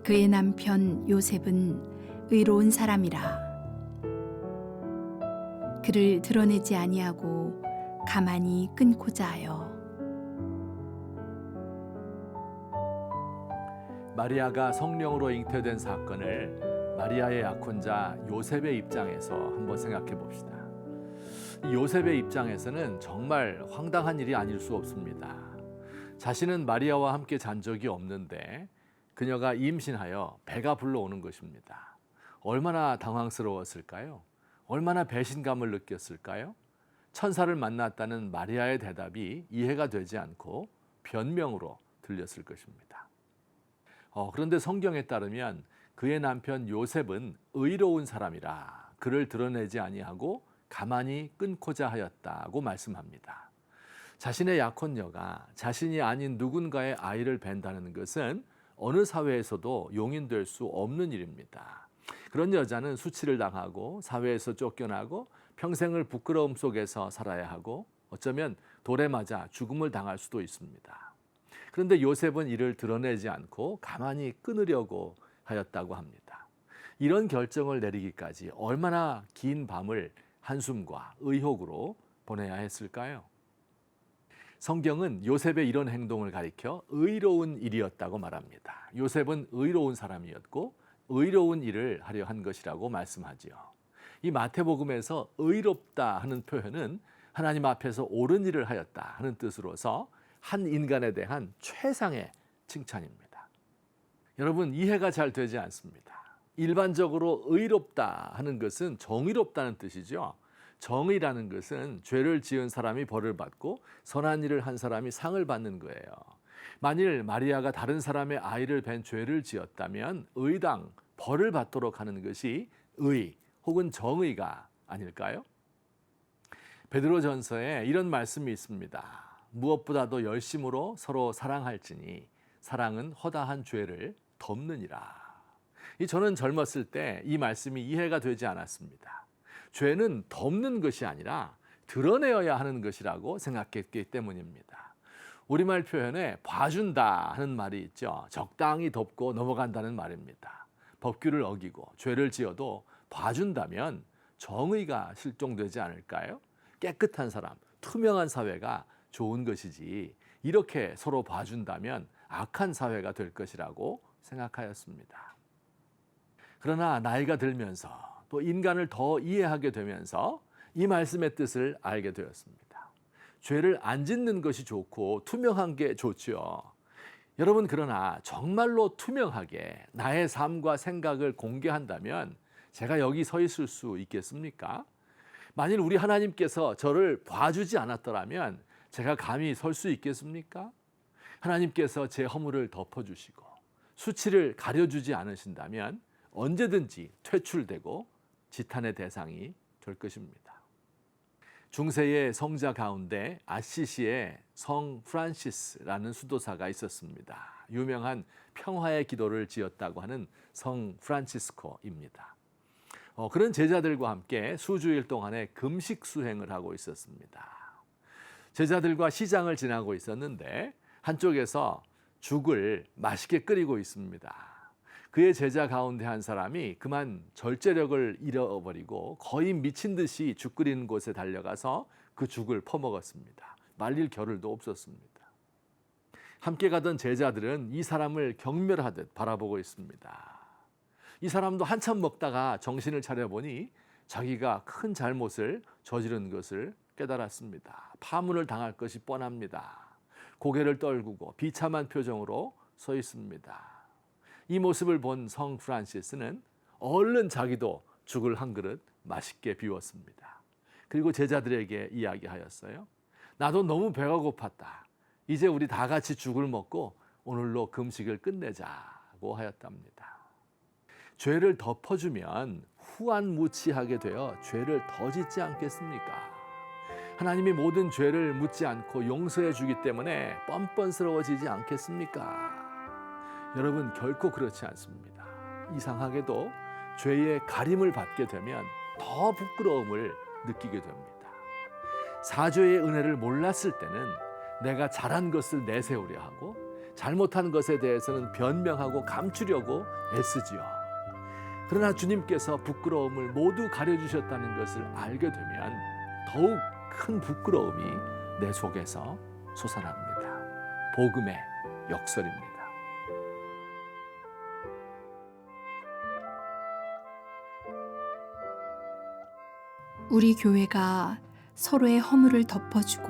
그의 남편 요셉은 의로운 사람이라. 그를 드러내지 아니하고 가만히 끊고자 하여. 마리아가 성령으로 잉태된 사건을 마리아의 약혼자 요셉의 입장에서 한번 생각해 봅시다. 요셉의 입장에서는 정말 황당한 일이 아닐 수 없습니다. 자신은 마리아와 함께 잔 적이 없는데 그녀가 임신하여 배가 불러오는 것입니다. 얼마나 당황스러웠을까요? 얼마나 배신감을 느꼈을까요? 천사를 만났다는 마리아의 대답이 이해가 되지 않고 변명으로 들렸을 것입니다. 그런데 성경에 따르면 그의 남편 요셉은 의로운 사람이라 그를 드러내지 아니하고 가만히 끊고자 하였다고 말씀합니다. 자신의 약혼녀가 자신이 아닌 누군가의 아이를 뵌다는 것은 어느 사회에서도 용인될 수 없는 일입니다. 그런 여자는 수치를 당하고 사회에서 쫓겨나고 평생을 부끄러움 속에서 살아야 하고 어쩌면 돌에 맞아 죽음을 당할 수도 있습니다. 그런데 요셉은 이를 드러내지 않고 가만히 끊으려고 하였다고 합니다. 이런 결정을 내리기까지 얼마나 긴 밤을 한숨과 의혹으로 보내야 했을까요? 성경은 요셉의 이런 행동을 가리켜 의로운 일이었다고 말합니다. 요셉은 의로운 사람이었고 의로운 일을 하려 한 것이라고 말씀하지요. 이 마태복음에서 의롭다 하는 표현은 하나님 앞에서 옳은 일을 하였다 하는 뜻으로서 한 인간에 대한 최상의 칭찬입니다. 여러분, 이해가 잘 되지 않습니다. 일반적으로 의롭다 하는 것은 정의롭다는 뜻이죠. 정의라는 것은 죄를 지은 사람이 벌을 받고 선한 일을 한 사람이 상을 받는 거예요. 만일 마리아가 다른 사람의 아이를 뵌 죄를 지었다면 의당 벌을 받도록 하는 것이 의 혹은 정의가 아닐까요? 베드로전서에 이런 말씀이 있습니다. 무엇보다도 열심으로 서로 사랑할지니 사랑은 허다한 죄를 덮느니라. 저는 젊었을 때 이 말씀이 이해가 되지 않았습니다. 죄는 덮는 것이 아니라 드러내어야 하는 것이라고 생각했기 때문입니다. 우리말 표현에 봐준다 하는 말이 있죠. 적당히 덮고 넘어간다는 말입니다. 법규를 어기고 죄를 지어도 봐준다면 정의가 실종되지 않을까요? 깨끗한 사람, 투명한 사회가 좋은 것이지 이렇게 서로 봐준다면 악한 사회가 될 것이라고 생각하였습니다. 그러나 나이가 들면서 또 인간을 더 이해하게 되면서 이 말씀의 뜻을 알게 되었습니다. 죄를 안 짓는 것이 좋고 투명한 게 좋지요. 여러분, 그러나 정말로 투명하게 나의 삶과 생각을 공개한다면 제가 여기 서 있을 수 있겠습니까? 만일 우리 하나님께서 저를 봐주지 않았더라면 제가 감히 설 수 있겠습니까? 하나님께서 제 허물을 덮어주시고 수치를 가려주지 않으신다면 언제든지 퇴출되고 지탄의 대상이 될 것입니다. 중세의 성자 가운데 아시시의 성 프란시스라는 수도사가 있었습니다. 유명한 평화의 기도를 지었다고 하는 성 프란치스코입니다. 그런 제자들과 함께 수주일 동안의 금식 수행을 하고 있었습니다. 제자들과 시장을 지나고 있었는데 한쪽에서 죽을 맛있게 끓이고 있습니다. 그의 제자 가운데 한 사람이 그만 절제력을 잃어버리고 거의 미친 듯이 죽 끓이는 곳에 달려가서 그 죽을 퍼먹었습니다. 말릴 겨를도 없었습니다. 함께 가던 제자들은 이 사람을 경멸하듯 바라보고 있습니다. 이 사람도 한참 먹다가 정신을 차려보니 자기가 큰 잘못을 저지른 것을 깨달았습니다. 파문을 당할 것이 뻔합니다. 고개를 떨구고 비참한 표정으로 서 있습니다. 이 모습을 본 성 프란시스는 얼른 자기도 죽을 한 그릇 맛있게 비웠습니다. 그리고 제자들에게 이야기하였어요. 나도 너무 배가 고팠다. 이제 우리 다 같이 죽을 먹고 오늘로 금식을 끝내자고 하였답니다. 죄를 덮어주면 후안무치하게 되어 죄를 더 짓지 않겠습니까? 하나님이 모든 죄를 묻지 않고 용서해 주기 때문에 뻔뻔스러워지지 않겠습니까? 여러분, 결코 그렇지 않습니다. 이상하게도 죄의 가림을 받게 되면 더 부끄러움을 느끼게 됩니다. 사죄의 은혜를 몰랐을 때는 내가 잘한 것을 내세우려 하고 잘못한 것에 대해서는 변명하고 감추려고 애쓰지요. 그러나 주님께서 부끄러움을 모두 가려주셨다는 것을 알게 되면 더욱 큰 부끄러움이 내 속에서 솟아납니다. 복음의 역설입니다. 우리 교회가 서로의 허물을 덮어주고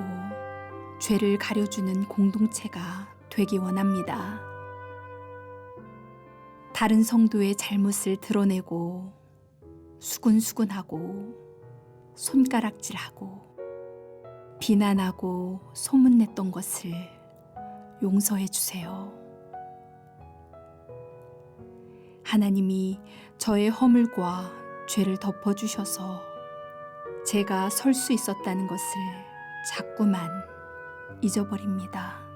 죄를 가려주는 공동체가 되기 원합니다. 다른 성도의 잘못을 드러내고 수군수군하고 손가락질하고 비난하고 소문냈던 것을 용서해 주세요. 하나님이 저의 허물과 죄를 덮어주셔서 제가 설 수 있었다는 것을 자꾸만 잊어버립니다.